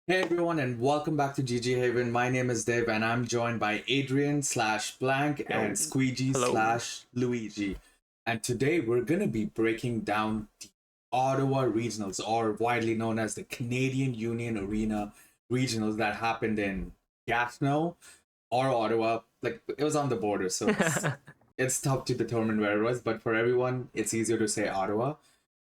Hey everyone, and welcome back to GG Haven. My name is Dev, and I'm joined by Adrian slash Blank and Yo, Squeegee hello. slash Luigi. And today we're gonna be breaking down the Ottawa Regionals, or widely known as the Canadian Union Arena Regionals, that happened in Gatineau or Ottawa. Like it was on the border, so it's tough to determine where it was. But for everyone, it's easier to say Ottawa.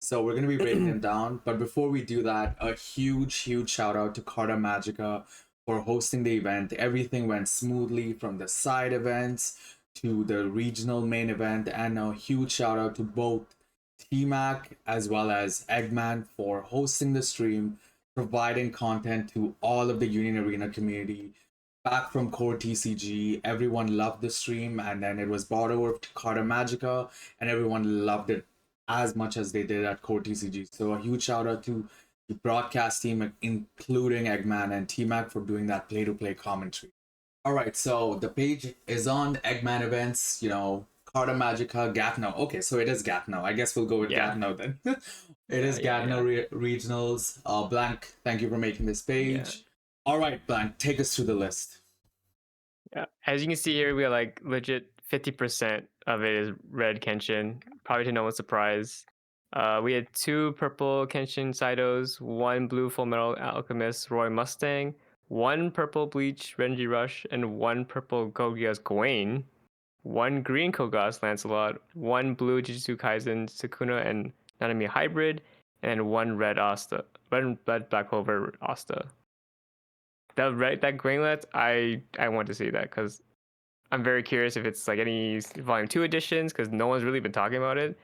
So we're gonna be breaking them down. But before we do that, a huge shout out to Carta Magica for hosting the event. Everything went smoothly from the side events to the regional main event, and a huge shout out to both T-Mac as well as Egman for hosting the stream, providing content to all of the Union Arena community. Back from core TCG, everyone loved the stream, and then it was brought over to Carta Magica, and everyone loved it as much as they did at core TCG. So a huge shout out to the broadcast team, including Eggman and T-Mac, for doing that play-to-play commentary. All right, so the page is on Egman Events, Carta Magica, Gatineau. Okay, so it is Gatineau. I guess we'll go with Yeah, Gatineau then. It yeah, is yeah, Gatineau yeah, Regionals. Blank, thank you for making this yeah, page. All right, Blank, take us through the list. yeah. As you can see here, we are like legit 50% of it is red Kenshin. Probably to no one's surprise. We had two purple Kenshin Saidos, one blue Full Metal Alchemist Roy Mustang, one purple Bleach Renji Rush, and one purple Kogias Gawain, one green Kogas Lancelot, one blue Jujutsu Kaisen Sukuna and Nanami Hybrid, and one red Asta, red Black Clover Asta. That Greenlet, I want to see that because I'm very curious if it's like any Volume 2 editions because no one's really been talking about it.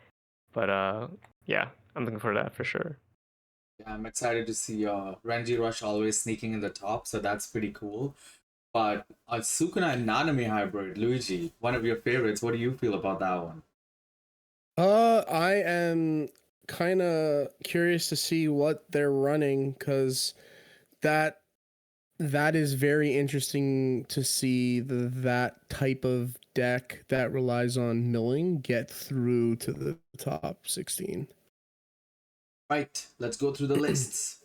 But yeah, I'm looking for that for sure. Yeah, I'm excited to see Renji Rush always sneaking in the top, so that's pretty cool. But Sukuna and Nanami hybrid, Luigi, one of your favorites. What do you feel about that one? I am kind of curious to see what they're running because that that is very interesting to see that type of deck that relies on milling get through to the top 16. Right, let's go through the lists.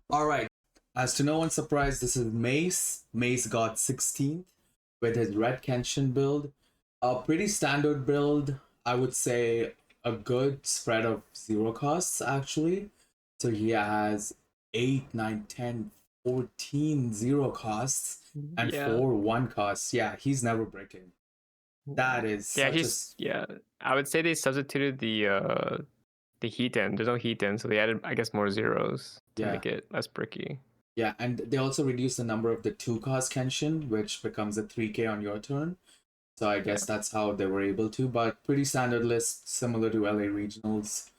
All right, as to no one's surprise, this is Mace. Mace got 16th with his Red Kenshin build. A pretty standard build, I would say a good spread of zero costs actually. So he has 8, 9, 10, 14 zero costs and Yeah, 4 1 costs. Yeah, he's never breaking. That is yeah, such a. he's yeah. I would say they substituted the heat end. There's no heat end, so they added I guess more zeros to Yeah. make it less bricky. Yeah, and they also reduce the number of the 2 cost Kenshin, which becomes a 3k on your turn. So I Yeah. guess that's how they were able to, but pretty standard list, similar to LA Regionals.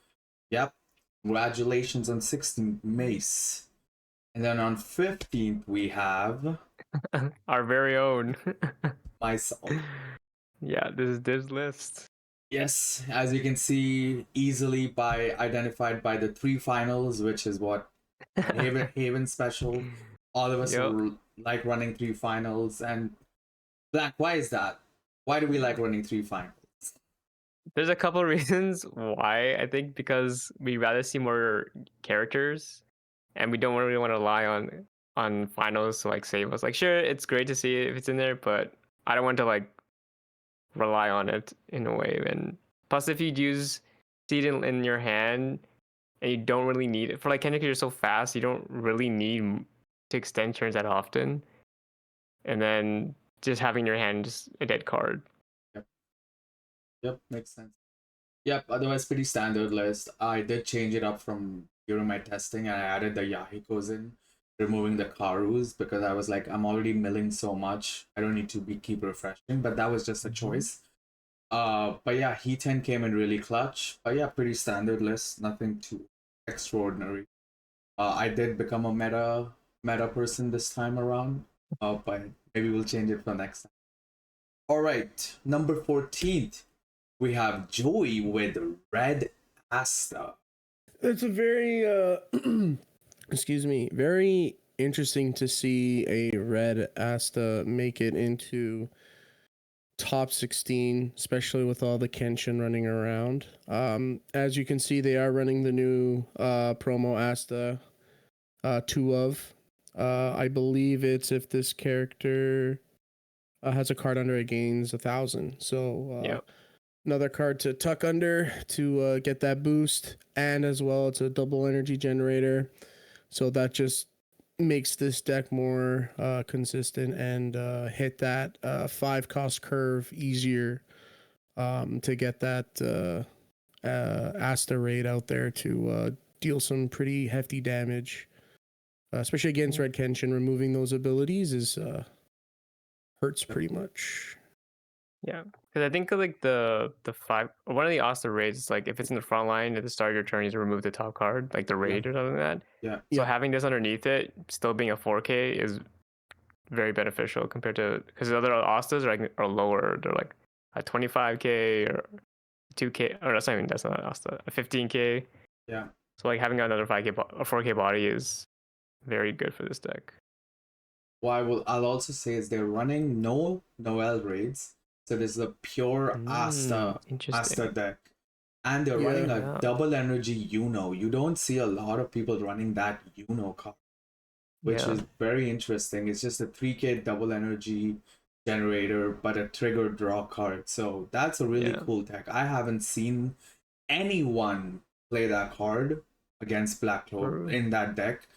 Yep. Congratulations on 16th, Mace. And then on 15th, we have Our very own. myself. Yeah, this list. Yes, as you can see, easily by identified by the 3 finals, which is what Haven special. All of us Yep. like running 3 finals. And Black, why is that? Why do we like running 3 finals? There's a couple reasons why. I think because we rather see more characters, and we don't really want to rely on finals to like save us. Like, sure, it's great to see it if it's in there, but I don't want to like rely on it in a way. And plus, if you use seed in your hand and you don't really need it for like Kendrick, you're so fast, you don't really need to extend turns that often. And then just having your hand just a dead card. Yep, yep, makes sense. Yep, otherwise pretty standard list. I did change it up from during my testing and I added the Yahikos in, removing the Karus because I was like, I'm already milling so much. I don't need to keep refreshing, but that was just a choice. But yeah, he 10 came in really clutch. But yeah, pretty standard list, nothing too extraordinary. I did become a meta person this time around. But maybe we'll change it for next time. All right, number 14th, we have Joey with Red Asta. It's a very excuse me, very interesting to see a red Asta make it into top 16, especially with all the Kenshin running around. As you can see, they are running the new promo Asta 2 of. I believe it's if this character has a card under it, gains 1,000. So Yep. another card to tuck under to get that boost, and as well it's a double energy generator. So that just makes this deck more consistent and hit that 5 cost curve easier to get that Asta raid out there to deal some pretty hefty damage, especially against Red Kenshin. Removing those abilities is hurts pretty much. Yeah, because I think like the one of the Asta raids is like if it's in the front line at the start of your turn, you just remove the top card, like the raid or something like that. Yeah. So having this underneath it, still being a 4K, is very beneficial compared to because the other Astas are lower. They're like a 25K or 2K, or that's not Asta, a 15K. Yeah. So like having another 5K, a 4K body is very good for this deck. I'll also say is they're running no Noel raids. So this is a pure Asta deck. And they're running a double energy Uno. You don't see a lot of people running that Uno card, which is very interesting. It's just a 3K double energy generator, but a trigger draw card. So that's a really cool deck. I haven't seen anyone play that card against Black Cloak in that deck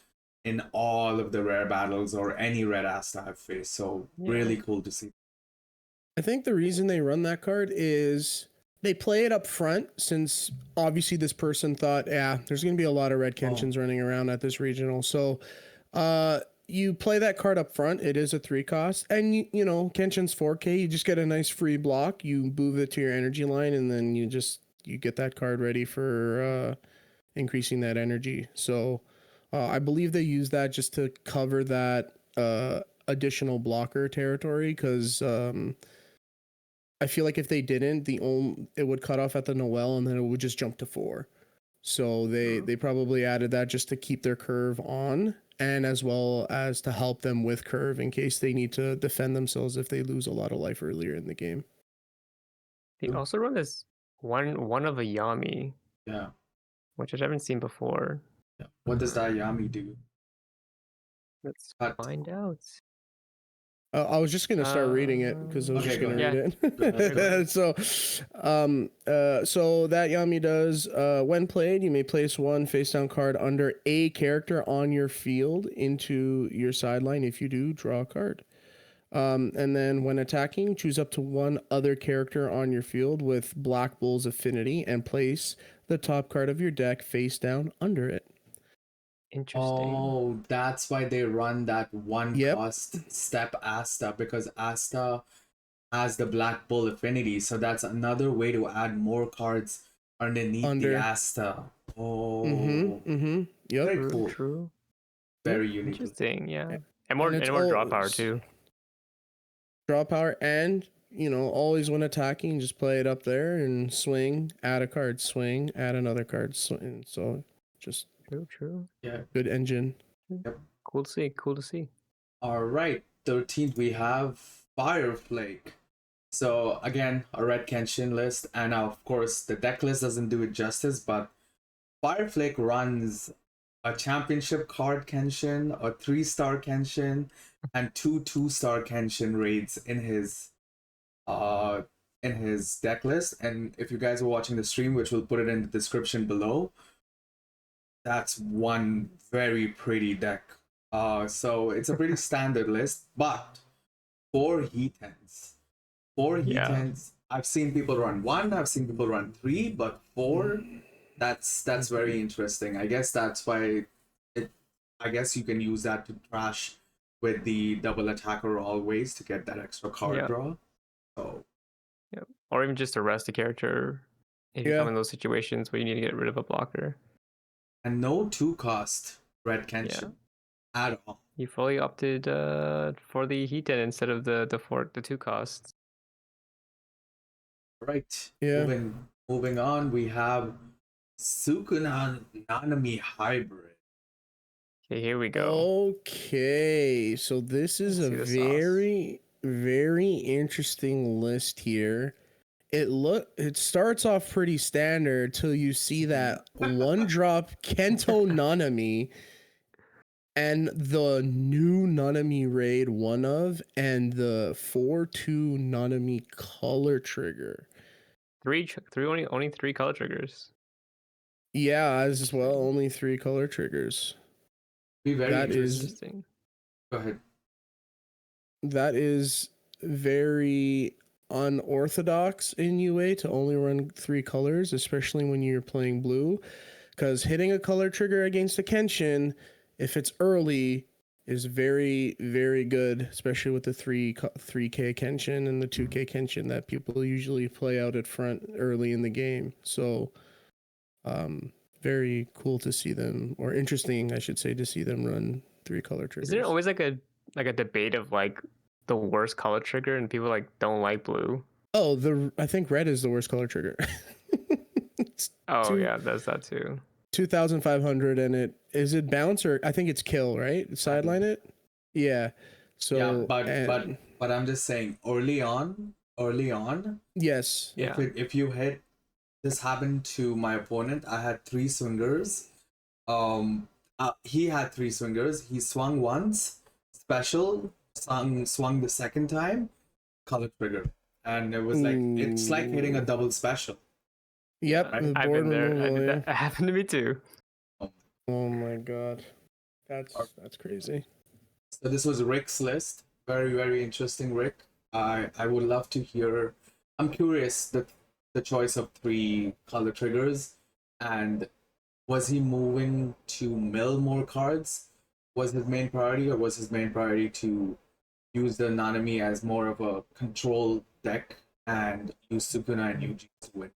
in all of the rare battles or any red Asta I've faced. So really cool to see. I think the reason they run that card is they play it up front, since obviously this person thought, there's going to be a lot of red Kenshins running around at this regional. So you play that card up front. It is a 3 cost, and you know, Kenshin's 4K, you just get a nice free block. You move it to your energy line, and then you get that card ready for increasing that energy. So I believe they use that just to cover that additional blocker territory, because I feel like if they didn't, it would cut off at the Noel, and then it would just jump to 4. So they probably added that just to keep their curve on, and as well as to help them with curve in case they need to defend themselves if they lose a lot of life earlier in the game. They also run this one of a Yami. Yeah. Which I haven't seen before. Yeah. What does that Yami do? Let's find out. I was just gonna start reading it because I was just gonna read it. So that Yami does, when played, you may place 1 face down card under a character on your field into your sideline. If you do, draw a card. And then when attacking, choose up to 1 other character on your field with Black Bull's affinity and place the top card of your deck face down under it. Interesting. Oh, that's why they run that 1 cost step Asta, because Asta has the Black Bull affinity. So that's another way to add more cards underneath the Asta. Oh. Yep. Very cool. True. Very unique. Interesting, yeah. And more draw power too. Draw power, and you know, always when attacking, just play it up there and swing, add a card, swing, add another card, swing. So just true. Yeah. Good engine. Yep. Cool to see. All right. 13th, we have Fireflake. So again, a red Kenshin list, and of course the deck list doesn't do it justice, but Fireflake runs a championship card Kenshin, a 3-star Kenshin, and 2 2-star Kenshin raids in his deck list. And if you guys are watching the stream, which we'll put it in the description below, that's one very pretty deck. So it's a pretty standard list, but 4 Heat-Ends. 4 Heat-Ends. I've seen people run 1, I've seen people run 3, but 4, that's very interesting. I guess that's why I guess you can use that to trash with the double attacker always to get that extra card draw. So or even just arrest a character if you come in those situations where you need to get rid of a blocker. And no 2-cost red Kenshin at all. You fully opted for the Heat-En instead of the 2 costs. Right. Yeah. Moving on, we have Sukuna Nanami Hybrid. Okay, here we go. Okay, so this is a very, very interesting list here. It starts off pretty standard till you see that 1-drop Kento Nanami And the new Nanami raid one of, and the 4/2 Nanami color trigger. Only three color triggers. Yeah, as well, Interesting. only 3 color triggers. Be very That is Interesting. Go ahead. that is very unorthodox in UA to only run 3 colors, especially when you're playing blue, because hitting a color trigger against a Kenshin, if it's early, is very, very good, especially with the 3K Kenshin and the 2K Kenshin that people usually play out at front early in the game. So, very cool to see them, or interesting, I should say, to see them run 3 color triggers. Is there always like a debate of like the worst color trigger and people like don't like blue? Oh, I think red is the worst color trigger. Oh yeah, there's that too. 2,500, and it bounce, or I think it's kill, right? Sideline it. Yeah. So yeah, but I'm just saying, early on, yes. Yeah. if you hit, this happened to my opponent. I had 3 swingers. He had 3 swingers. He swung once, special, swung the second time, color trigger, and it was like it's like hitting a double special. Yep. I've been there. That happened to me too. Oh my god, that's crazy. So this was Rick's list. Very, very interesting, Rick. I would love to hear. I'm curious the choice of 3 color triggers, and was he moving to mill more cards? Was his main priority, or was his main priority to use the Nanami as more of a control deck and use Sukuna and Yuji to win?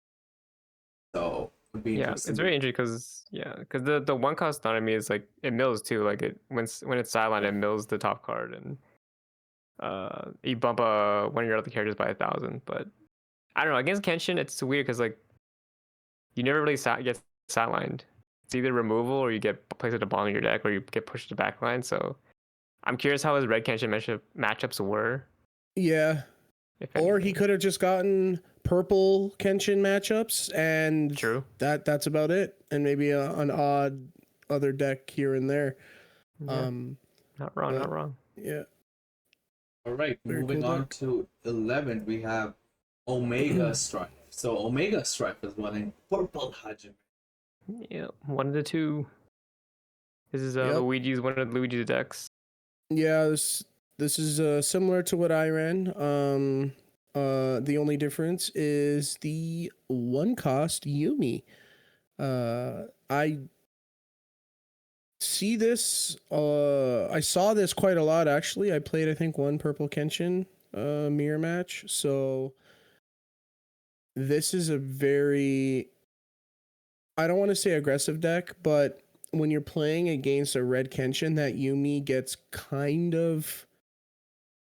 So it would be interesting. It's very interesting because the one cost Nanami is like it mills too. Like it when it's sidelined, it mills the top card, and you bump one of your other characters by 1,000. But I don't know, against Kenshin it's weird because like you never really get sidelined. It's either removal or you get placed at the bottom of your deck, or you get pushed to the back line. So I'm curious how his red Kenshin matchups were. Yeah. Or he could have just gotten purple Kenshin matchups, and true. That's about it, and maybe an odd other deck here and there. Yeah. Not wrong. Yeah. All right, Very moving cool on deck. to 11, we have Omega Strife. So Omega Strife is running purple Hajime. Yeah, one of the 2. This is Luigi's one of Luigi's decks. Yeah, this is similar to what I ran. The only difference is the 1 cost Yumi. I see this. I saw this quite a lot actually. I played, I think, 1 purple Kenshin mirror match. So this is a very, I don't want to say aggressive deck, but when you're playing against a red Kenshin, that Yumi gets kind of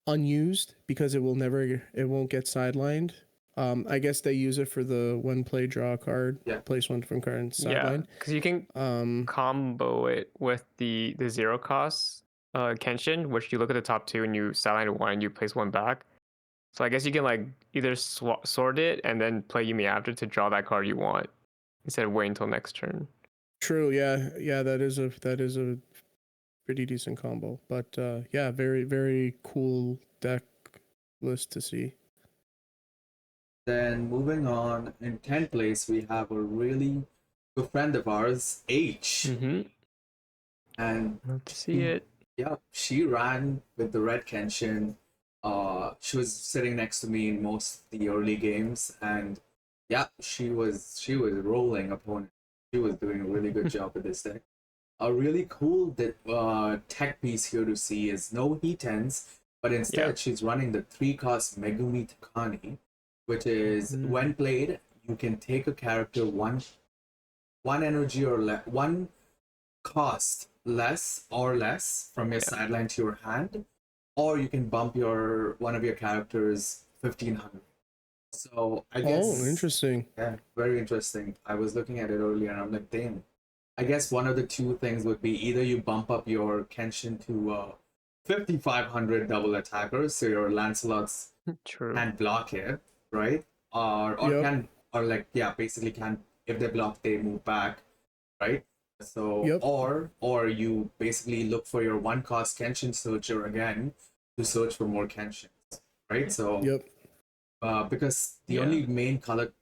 unused because it won't get sidelined. I guess they use it for the 1 play draw card. Yeah. Place 1 from card and sideline. Yeah, because you can combo it with the 0 cost Kenshin, which you look at the top 2 and you sideline 1 and you place 1 back. So I guess you can like either sort it and then play Yumi after to draw that card you want instead of waiting until next turn. True. Yeah. That is a pretty decent combo. But yeah, very, very cool deck list to see. Then moving on, in 10th place, we have a really good friend of ours, H. And love to see it. Yeah, she ran with the red Kenshin. She was sitting next to me in most of the early games, and yeah, she was rolling opponent. She was doing a really good job with this deck. A really cool tech piece here to see is no heat ends, but instead she's running the 3 cost Megumi Takani, which is when played, you can take a character one energy or 1 cost less from your sideline to your hand, or you can bump one of your characters 1,500. So I guess. Oh, interesting. Yeah, very interesting. I was looking at it earlier and I'm like, damn. I guess one of the 2 things would be either you bump up your Kenshin to 5,500 double attackers, so your Lancelots can't block it, right? Or basically can, if they block they move back, right? So Yep. or you basically look for your one cost Kenshin searcher again to search for more Kenshins, right? So Yep. because the Yeah. only main color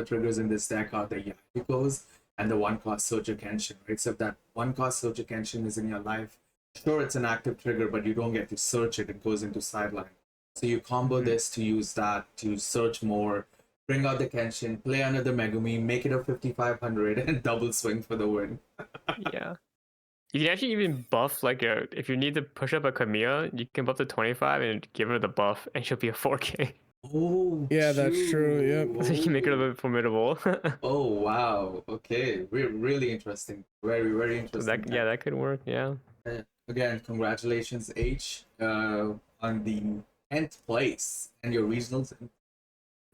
triggers in this deck are the Yahikos and the one cost searcher Kenshin, right? So if that one cost searcher Kenshin is in your life, sure it's an active trigger, but you don't get to search it, it goes into sideline. So you combo this to use that to search more, bring out the Kenshin, play another Megumi, make it a 5500 and double swing for the win. Yeah. You can actually even buff like if you need to push up a Kamiya, you can buff to 25 and give her the buff, and she'll be a 4K. Oh, Yeah, that's true. Yep. So you can make her a little bit formidable. Oh wow. Okay. Really interesting. Very So interesting. that could work. Yeah. Again, congratulations, H, on the 10th place and your regionals.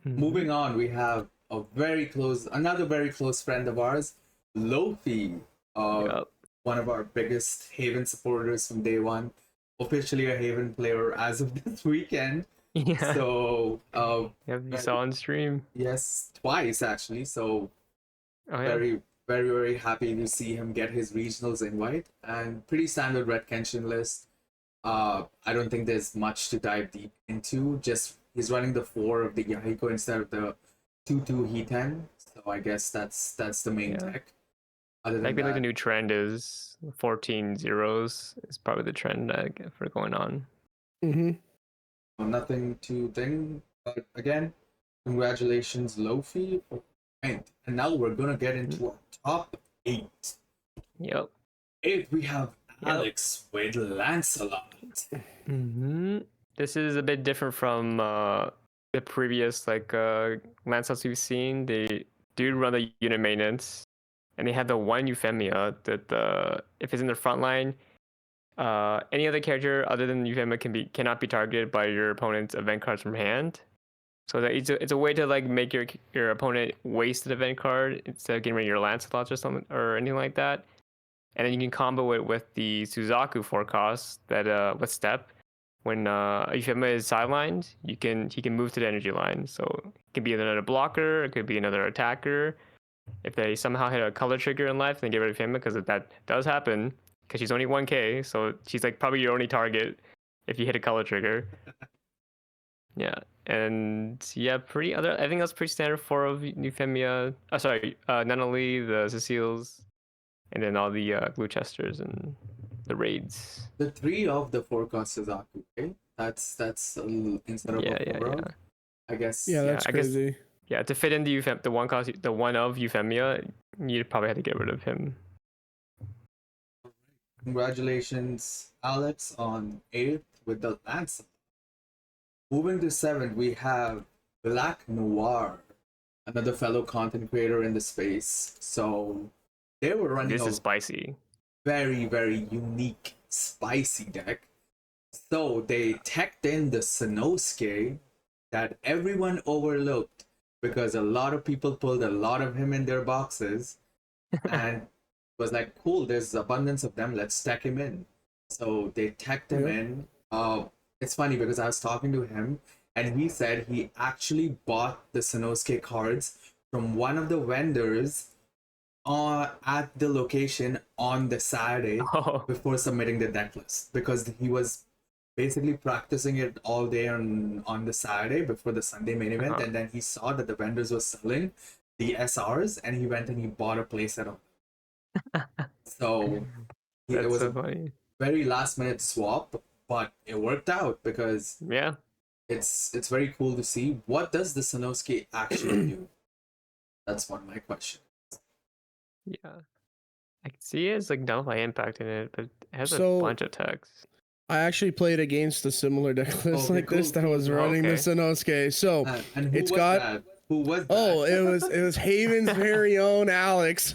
Moving on, we have another very close friend of ours, Lofi, Yep. one of our biggest Haven supporters from day one, officially a Haven player as of this weekend. Yeah. So, Yep. You saw on stream. yes, twice actually. So, Oh yeah. very happy to see him get his regionals invite and pretty standard red Kenshin list. I don't think there's much to dive deep into. Just he's running the 4 of the Yahiko instead of the 2/2 Hiten. So I guess that's the main Yeah. deck. Other than Like the that, new trend is 14 zeros is probably the trend for going on. Mm-hmm. nothing to think. But again, congratulations, Lofi. And now we're gonna get into our top 8. Yep. 8 we have Yep. Alex with Lancelot. This is a bit different from the previous Lancelots we've seen. They do run the unit maintenance, and they have the one Euphemia that if it's in the front line, any other character other than Euphemia cannot be targeted by your opponent's event cards from hand. So that it's a way to like make your opponent waste an event card instead of getting rid of your Lancelots or something or anything like that. And then you can combo it with the Suzaku forecast that with step. When Euphemia is sidelined, he can move to the energy line. So it can be another blocker, it could be another attacker. If they somehow hit a color trigger in life, then get rid of Euphemia because that does happen. Because she's only 1k, so she's like probably your only target if you hit a color trigger. Yeah, and yeah, I think that's pretty standard for of Euphemia. Nunnally, the Ceciles, and then all the Gluchesters and the raids. The 3 of the forecast is Aku, okay? That's instead of a 4 of. I guess. Yeah, that's crazy. Yeah, to fit in the one of Euphemia, you'd probably have to get rid of him. Congratulations, Alex, on 8th with the Lancelot. Moving to 7th, we have Black Noir, another fellow content creator in the space. So they were running This is spicy. Very unique, spicy deck. So they teched in the Sanosuke that everyone overlooked because a lot of people pulled a lot of him in their boxes and was like, cool, there's abundance of them, let's tech him in. So they teched him in. It's funny because I was talking to him and he said he actually bought the Sanosuke cards from one of the vendors at the location on the Saturday before submitting the deck list because he was basically practicing it all day on the Saturday before the Sunday main event, and then he saw that the vendors were selling the SRs and he went and he bought a playset of them. So it was so funny. Very last minute swap, but it worked out because it's very cool to see. What does the Sanosuke actually do? That's one of my questions. Yeah, I can see it has like Nullify Impact in it, but it has a bunch of text. I actually played against a similar deck list this that was running the Sanosuke. So and it's got that? Who was that? Oh, it was Haven's very own Alex.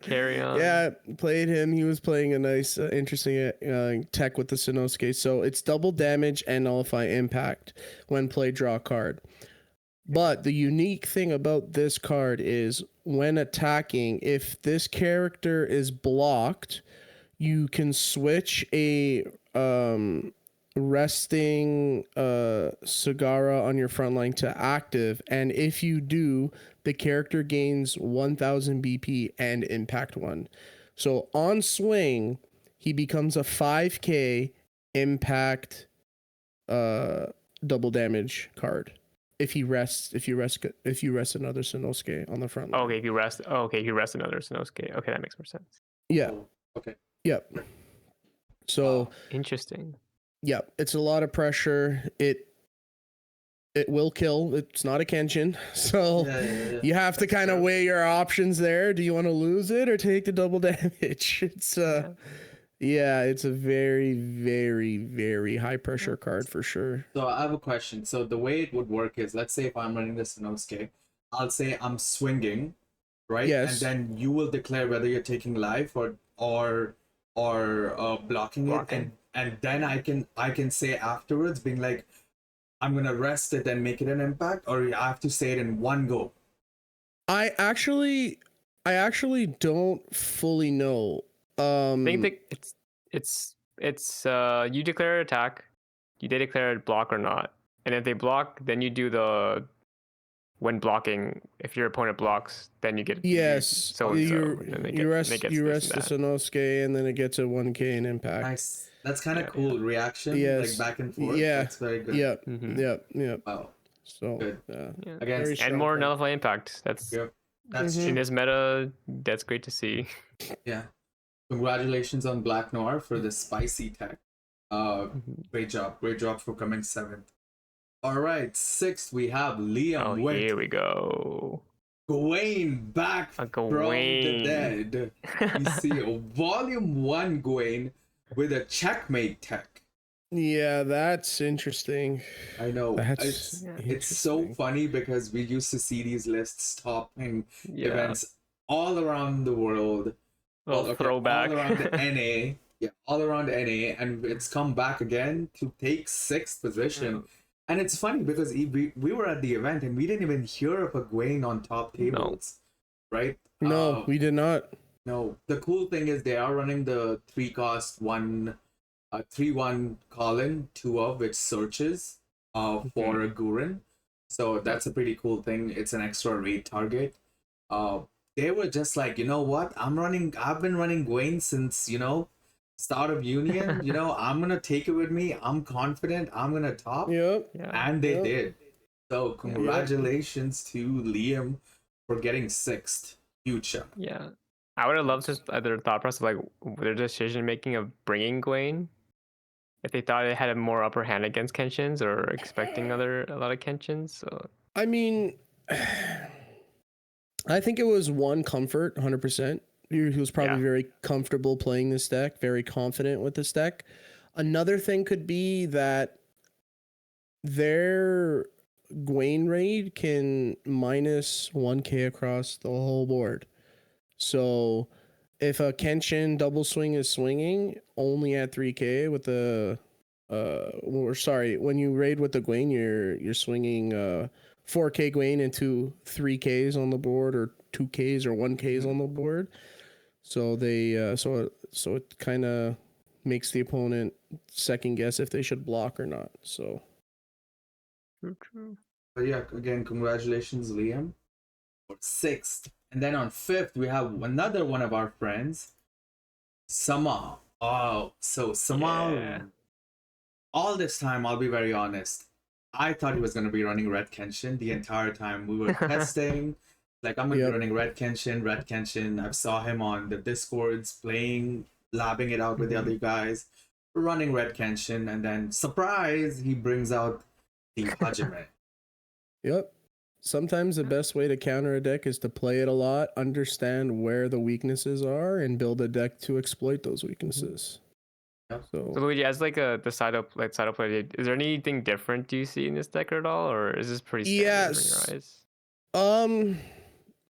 Carry on. Yeah, played him. He was playing a nice, interesting tech with the Sanosuke. So it's double damage and nullify impact when play draw a card. But the unique thing about this card is when attacking, if this character is blocked, you can switch a resting Sagara on your front line to active, and if you do, the character gains 1000 BP and impact 1. So on swing, he becomes a 5k impact double damage card. If you rest another Sanosuke on the front line. Okay, if you rest. Oh, okay, if you rest another Sanosuke. Okay, that makes more sense. Yeah. Oh, okay. Yep. So Interesting. yeah, it's a lot of pressure. It will kill. It's not a Kenshin, so you have to kind of weigh your options there. Do you want to lose it or take the double damage? It's it's a very, very, very high pressure card for sure. So I have a question. So the way it would work is, let's say if I'm running the Sanosuke, I'll say I'm swinging, right? Yes. And then you will declare whether you're taking life or blocking it, and then I can say afterwards, being like, I'm gonna rest it and make it an impact, or I have to say it in one go. I actually don't fully know. I think that it's you declare an attack, they declare a block or not, and if they block, then you do the when blocking. If your opponent blocks, then you get you rest the Sanosuke, and then it gets a 1k in impact. Nice. That's kind of cool. Reaction, yes. like back and forth. Yeah, that's very good. Yep. Wow. So good. Again, and more nullify impact. That's in this meta. That's great to see. Yeah. Congratulations on Black Noir for the spicy tech. Great job for coming 7th. All right, 6th we have Liam. Here we go. Gawain back from the dead. You see a Volume 1 Gawain with a checkmate tech. Yeah, that's interesting. I know. It's so funny because we used to see these lists topping events all around the world. Throwback. All around the NA. Yeah, all around NA. And it's come back again to take 6th position. And it's funny because we were at the event and we didn't even hear of a Gawain on top tables. Right? No, we did not. No. The cool thing is they are running the 3-cost 3-1 Colin, 2 of which searches for a Gurren. So that's a pretty cool thing. It's an extra raid target. They were just like, you know what? I've been running Gawain since, start of Union. I'm gonna take it with me. I'm confident. I'm gonna top. And they did. So congratulations to Liam for getting 6th. Huge shot. Yeah. I would have loved their thought process, like their decision making of bringing Gawain. If they thought it had a more upper hand against Kenshins or expecting a lot of Kenshins. So I mean, I think it was one comfort, 100%. He was probably very comfortable playing this deck, very confident with this deck. Another thing could be that their Gawain raid can minus 1k across the whole board. So if a Kenshin double swing is swinging only at 3k with the when you raid with the Gawain, you're swinging 4k Gawain into 3ks on the board, or 2ks or 1ks on the board. So they so it kind of makes the opponent second guess if they should block or not. So true. But yeah, again, congratulations, Liam, for 6th. And then on 5th, we have another one of our friends, Sama. Oh, so Sama, all this time, I'll be very honest, I thought he was going to be running Red Kenshin the entire time. We were testing, like, I'm going to be running Red Kenshin. I saw him on the Discords playing, labbing it out with the other guys, running Red Kenshin, and then, surprise, he brings out the Hajime. Yep. Sometimes the best way to counter a deck is to play it a lot, understand where the weaknesses are, and build a deck to exploit those weaknesses. So Luigi, as like the side up play, is there anything different do you see in this deck at all, or is this pretty standard in your eyes?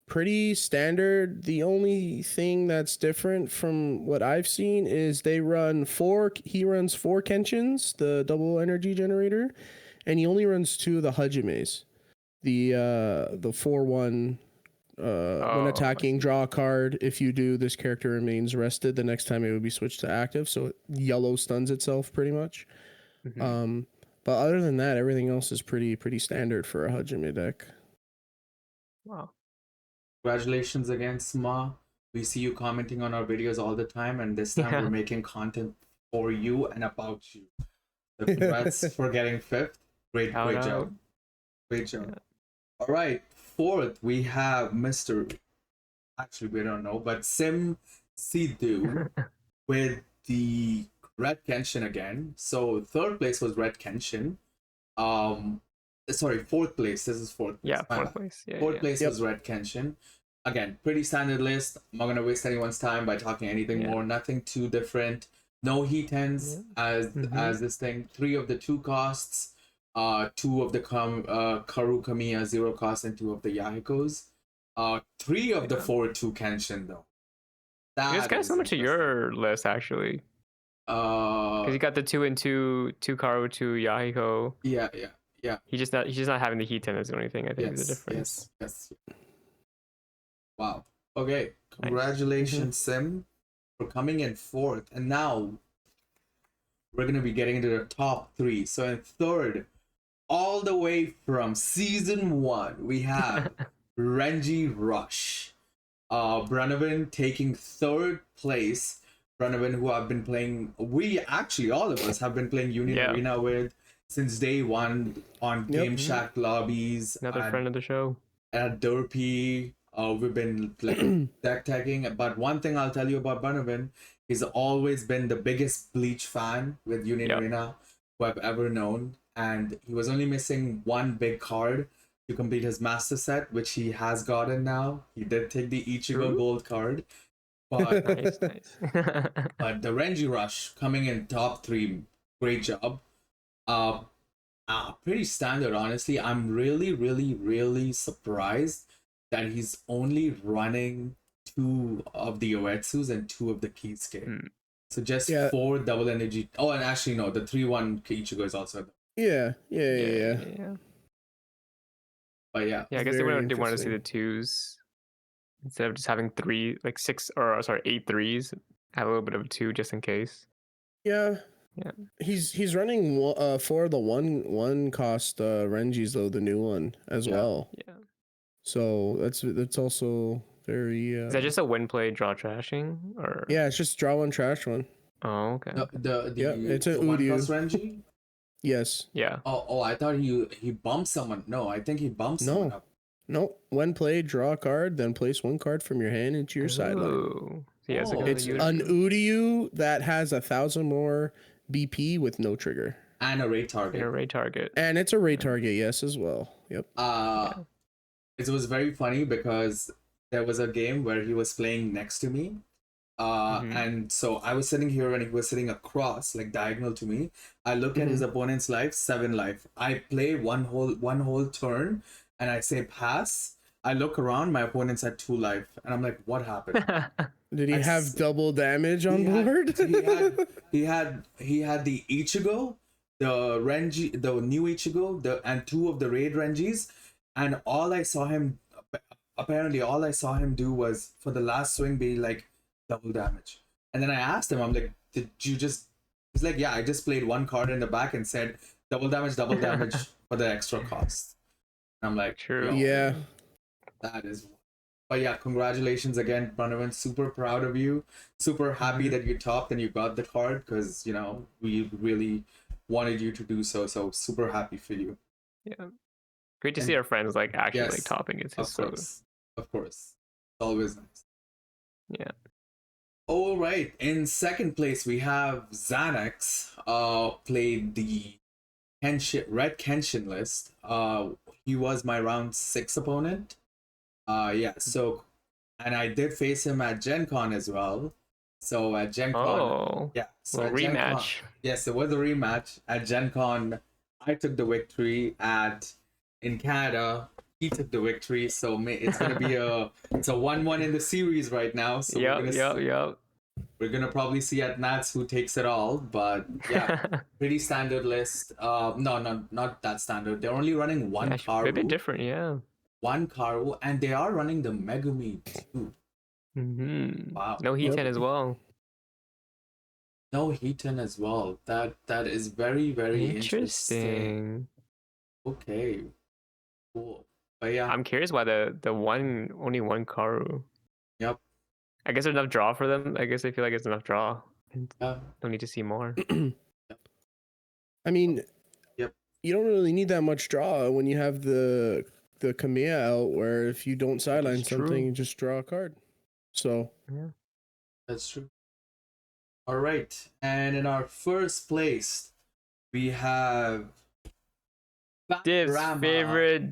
Pretty standard. The only thing that's different from what I've seen is he runs 4 Kenshins, the double energy generator, and he only runs 2 of the Hajimes. The 4-1 when attacking, draw a card. If you do, this character remains rested. The next time it would be switched to active, so it yellow stuns itself pretty much. Mhm. But other than that, everything else is pretty standard for a Hajime deck. Wow. Congratulations again, Sma. We see you commenting on our videos all the time, and this time we're Yeah. making content for you and about you. So congrats for getting fifth. Great, Shout great out. job. Great job. Yeah. All right, fourth we have Mr. Actually, we don't know, but Sim Sidhu with the Red Kenshin again. So third place was Red Kenshin. Sorry, fourth place. This is fourth place. Yeah, My fourth bad. place. Yeah, Fourth yeah. place Yep. was Red Kenshin. Again, pretty standard list. I'm not gonna waste anyone's time by talking anything Yeah. more. Nothing too different. No heat ends as this thing. 3 of the 2 costs. 2 of the Karu Kamiya 0 cost and 2 of the Yahikos. 3 of the Yeah. 4 2 Kenshin though. It's That kind of is similar to interesting. your list actually, because you got the 2 and 2, 2 Karu, 2 Yahiko. Yeah. He's just not having the heat as the only thing I think is the difference. Yes. Wow. Okay. Nice. Congratulations, Sim, for coming in fourth. And now we're gonna be getting into the top 3. So in third, all the way from season 1, we have Renji Rush. Brunavin taking third place. Brunavin, who I've been playing, all of us have been playing Union Yeah. Arena with since day 1 on Yep. Game Shack lobbies. Another friend of the show. At Derpy, we've been like deck tagging. But one thing I'll tell you about Bunavin, he's always been the biggest Bleach fan with Union Yep. Arena who I've ever known. And he was only missing one big card to complete his master set, which he has gotten now. He did take the Ichigo True. gold card. But Nice. but the Renji Rush coming in top 3, great job. Pretty standard, honestly. I'm really surprised that he's only running 2 of the Oetsus and 2 of the Kisuke. Hmm. So just Yeah. 4 double energy. Oh, and actually no, the 3-1 Ichigo is also. Yeah. But yeah, Yeah, I guess they Very wanted to see interesting. the 2s instead of just having 3, like 6 or sorry, 8 3s. Have a little bit of a 2 just in case. Yeah. Yeah. He's running 4 of the one cost Renjis though, the new one as Yeah. well. Yeah. So that's also very Is that just a win play draw trashing or? yeah, it's just draw one, trash one. Oh, okay. the Yeah, it's an the one Uryu. plus Renji. Yes. Yeah. Oh, I thought he bumped someone. No, I think he bumped someone up. No. When played, draw a card, then place 1 card from your hand into your sideline. Oh. Yeah, so Oh, It's okay. an Uryu that has 1,000 more BP with no trigger. And a rate target. array target. And it's a rate target, yes, as well. Yep. It was very funny because there was a game where he was playing next to me. And so I was sitting here and he was sitting across, like diagonal to me. I look at his opponent's life, 7 life. I play one whole turn and I say pass. I look around, my opponent's at 2 life, and I'm like, what happened? Did he have double damage on board? He had the Ichigo, the Renji, the new Ichigo, and 2 of the raid Renjis, and all I saw him do was for the last swing be like double damage. And then I asked him, I'm like, did you just? He's like, yeah, I just played 1 card in the back and said double damage for the extra cost. And I'm like, True. Yeah. that is. But yeah, congratulations again, Brunavin. Super proud of you. Super happy that you topped and you got the card because, we really wanted you to do so. So super happy for you. Yeah. Great to see our friends like actually like topping it. Of course. It's always nice. Yeah. All right. In second place, we have Xanax. Played the Red Kenshin list. He was my round 6 opponent. So, and I did face him at Gen Con as well. So at Gen Con, so a rematch. Yes, it was a rematch at Gen Con. I took the victory in Canada. He took the victory, so it's gonna be it's a 1-1 in the series right now. So we're gonna probably see at Nats who takes it all, but yeah, pretty standard list. No, not that standard. They're only running 1 Karu. A bit different, yeah. 1 Karu, and they are running the Megumi too. Wow. No Heat as well. No Heaton as well. That is very, very interesting. Interesting. Okay, cool. But yeah, I'm curious why the only one Karu. yep. I guess there's enough draw for them. I guess they feel like it's enough draw. Yeah. Don't need to see more. I mean, Yep. you don't really need that much draw when you have the Kamiya out, where if you don't sideline It's true. something, you just draw a card. So Yeah. That's true. All right, and in our first place, we have Div's Panorama. favorite.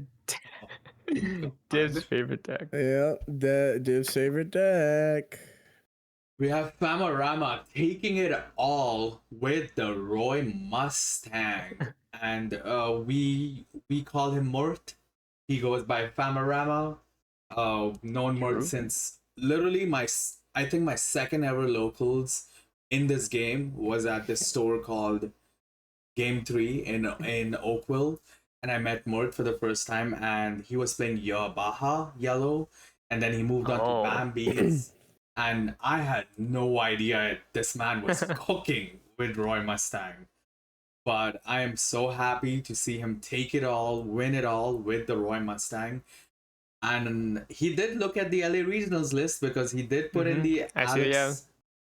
Oh, Div's God. favorite deck. yeah, that Div's favorite deck. We have Panorama taking it all with the Roy Mustang, and we call him Mort. He goes by Panorama. Known Mort True. since literally I think my second ever locals in this game was at this store called Game 3 in Oakville, and I met Mort for the first time, and he was playing Yabaha Yellow, and then he moved on to Oh. Bambi's, and I had no idea this man was cooking with Roy Mustang. But I am so happy to see him take it all, win it all with the Roy Mustang. And he did look at the LA Regionals list because he did put in the I see, yeah.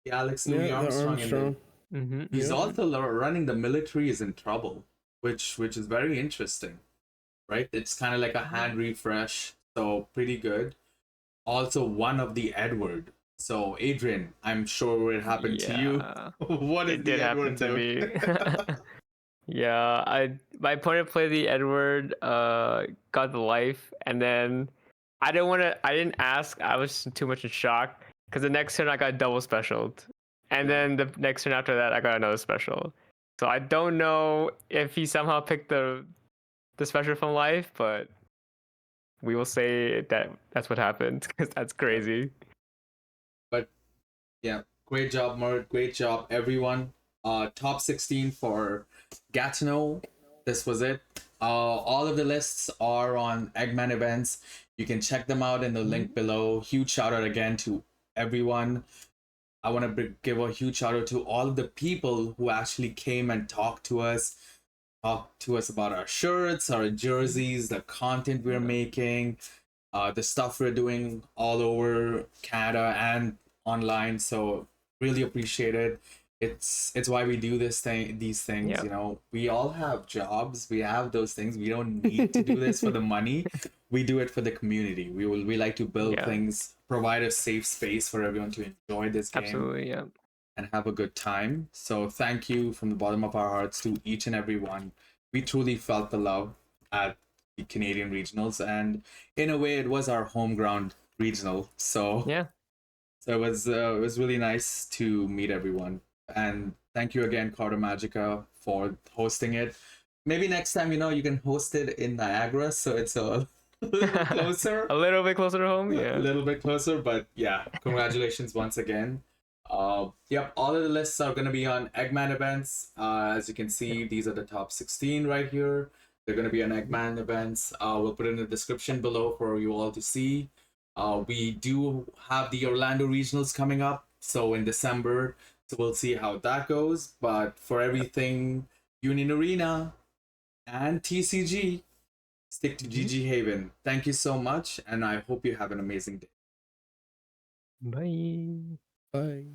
Alex Louis Yeah, the Armstrong in there. Armstrong. He's Yeah. also running the military is in trouble, which is very interesting, right? It's kind of like a hand refresh, so pretty good. Also, one of the Edward. So, Adrian, I'm sure it happened to you. What is It the did happen Edward to do? me. Yeah, my opponent played the Edward, got the life, and then I didn't ask. I was too much in shock because the next turn I got double specialed, and then the next turn after that I got another special. So I don't know if he somehow picked the special from life, but we will say that that's what happened because that's crazy. But yeah, great job, Mert. Great job, everyone. Top 16 for Gatineau. This was it. All of the lists are on Egman Events. You can check them out in the link below. Huge shout out again to everyone. I want to give a huge shout out to all of the people who actually came and talked to us about our shirts, our jerseys, the content we're making, the stuff we're doing all over Canada and online. So really appreciate it. It's why we do these things. Yeah. You know, we all have jobs. We have those things. We don't need to do this for the money. We do it for the community. We like to build things, provide a safe space for everyone to enjoy this game. Absolutely, yeah. And have a good time. So thank you from the bottom of our hearts to each and every one. We truly felt the love at the Canadian regionals, and in a way, it was our home ground regional. So Yeah. So it was really nice to meet everyone, and thank you again, Carta Magica, for hosting it. Maybe next time, you can host it in Niagara, so it's a little closer. A little bit closer to home, yeah. A little bit closer, but yeah, congratulations once again. Yep, all of the lists are going to be on Egman Events. As you can see, these are the top 16 right here. They're going to be on Egman Events. We'll put it in the description below for you all to see. We do have the Orlando Regionals coming up, so in December, so we'll see how that goes. But for everything Union Arena and TCG, stick to GG Haven. Thank you so much, and I hope you have an amazing day. Bye. Bye.